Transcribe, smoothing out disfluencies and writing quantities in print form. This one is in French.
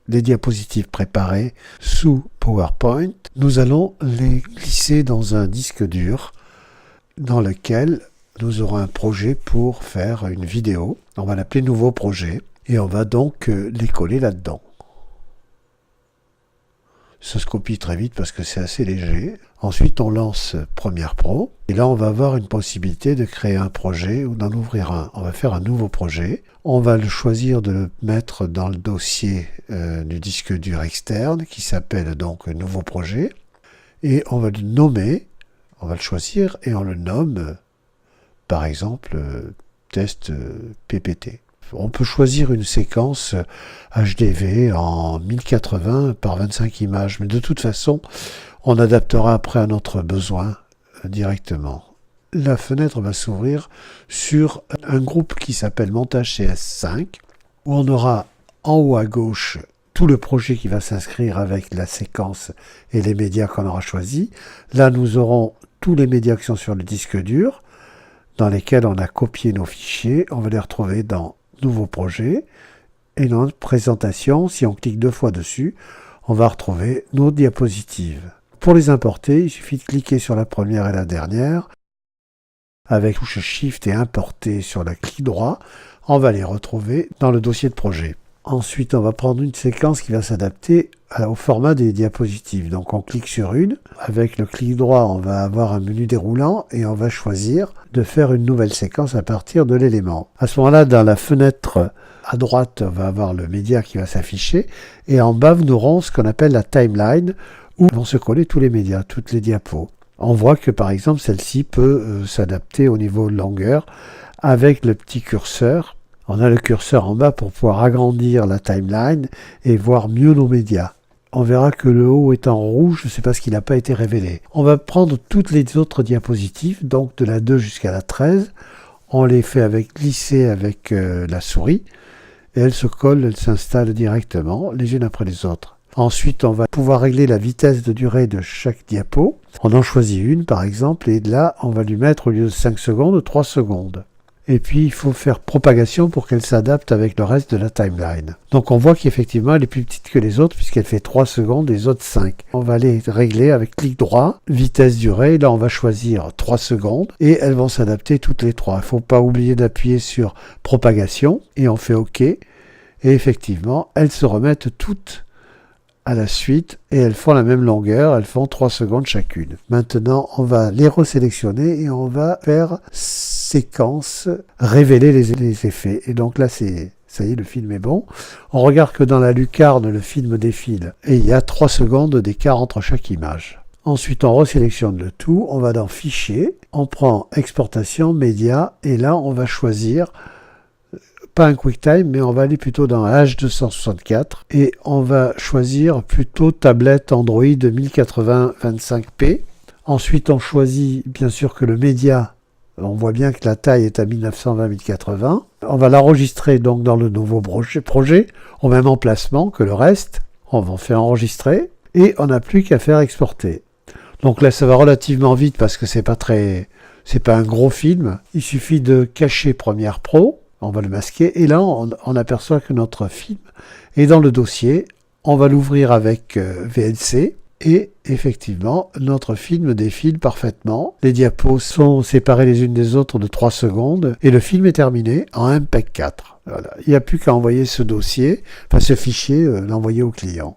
les diapositives préparées sous PowerPoint, nous allons les glisser dans un disque dur dans lequel nous aurons un projet pour faire une vidéo. On va l'appeler nouveau projet et on va donc les coller là-dedans. Ça se copie très vite parce que c'est assez léger. Ensuite, on lance Premiere Pro. Et là, on va avoir une possibilité de créer un projet ou d'en ouvrir un. On va faire un nouveau projet. On va le choisir de le mettre dans le dossier du disque dur externe qui s'appelle donc Nouveau projet. Et on va le nommer, on va le choisir et on le nomme, par exemple, test PPT. On peut choisir une séquence HDV en 1080 par 25 images, mais de toute façon, on adaptera après à notre besoin directement. La fenêtre va s'ouvrir sur un groupe qui s'appelle Montage CS5, où on aura en haut à gauche tout le projet qui va s'inscrire avec la séquence et les médias qu'on aura choisis. Là, nous aurons tous les médias qui sont sur le disque dur, dans lesquels on a copié nos fichiers. On va les retrouver dans Nouveau projet et dans notre présentation. Si on clique 2 fois dessus, on va retrouver nos diapositives. Pour les importer, il suffit de cliquer sur la première et la dernière. Avec touche Shift et Importer sur le clic droit, on va les retrouver dans le dossier de projet. Ensuite, on va prendre une séquence qui va s'adapter au format des diapositives. Donc on clique sur une. Avec le clic droit, on va avoir un menu déroulant et on va choisir de faire une nouvelle séquence à partir de l'élément. À ce moment-là, dans la fenêtre à droite, on va avoir le média qui va s'afficher. Et en bas, nous aurons ce qu'on appelle la timeline, où vont se coller tous les médias, toutes les diapos. On voit que par exemple, celle-ci peut s'adapter au niveau de longueur avec le petit curseur. On a le curseur en bas pour pouvoir agrandir la timeline et voir mieux nos médias. On verra que le haut est en rouge, c'est parce qu'il n'a pas été révélé. On va prendre toutes les autres diapositives, donc de la 2 jusqu'à la 13. On les fait glisser avec la souris et elles se collent, elles s'installent directement, les unes après les autres. Ensuite, on va pouvoir régler la vitesse de durée de chaque diapo. On en choisit une par exemple et là, on va lui mettre au lieu de 5 secondes, 3 secondes. Et puis, il faut faire propagation pour qu'elle s'adapte avec le reste de la timeline. Donc, on voit qu'effectivement, elle est plus petite que les autres puisqu'elle fait 3 secondes et les autres 5. On va les régler avec clic droit, vitesse durée. Là, on va choisir 3 secondes et elles vont s'adapter toutes les 3. Il ne faut pas oublier d'appuyer sur propagation et on fait OK. Et effectivement, elles se remettent toutes à la suite et elles font la même longueur, elles font 3 secondes chacune. Maintenant, on va les resélectionner et on va faire séquence, révéler les effets. Et donc là, ça y est, le film est bon. On regarde que dans la lucarne, le film défile et il y a 3 secondes d'écart entre chaque image. Ensuite, on resélectionne le tout, on va dans Fichier, on prend Exportation, Média et là, on va choisir pas un QuickTime, mais on va aller plutôt dans H264 et on va choisir plutôt tablette Android 1080-25p. Ensuite, on choisit bien sûr que le média, on voit bien que la taille est à 1920-1080. On va l'enregistrer donc dans le nouveau projet au même emplacement que le reste. On va faire enregistrer et on n'a plus qu'à faire exporter. Donc là, ça va relativement vite parce que c'est pas un gros film. Il suffit de cacher Premiere Pro. On va le masquer et là, on aperçoit que notre film est dans le dossier. On va l'ouvrir avec VLC et effectivement, notre film défile parfaitement. Les diapos sont séparées les unes des autres de 3 secondes et le film est terminé en MPEG 4. Voilà. Il n'y a plus qu'à envoyer ce dossier, ce fichier, l'envoyer au client.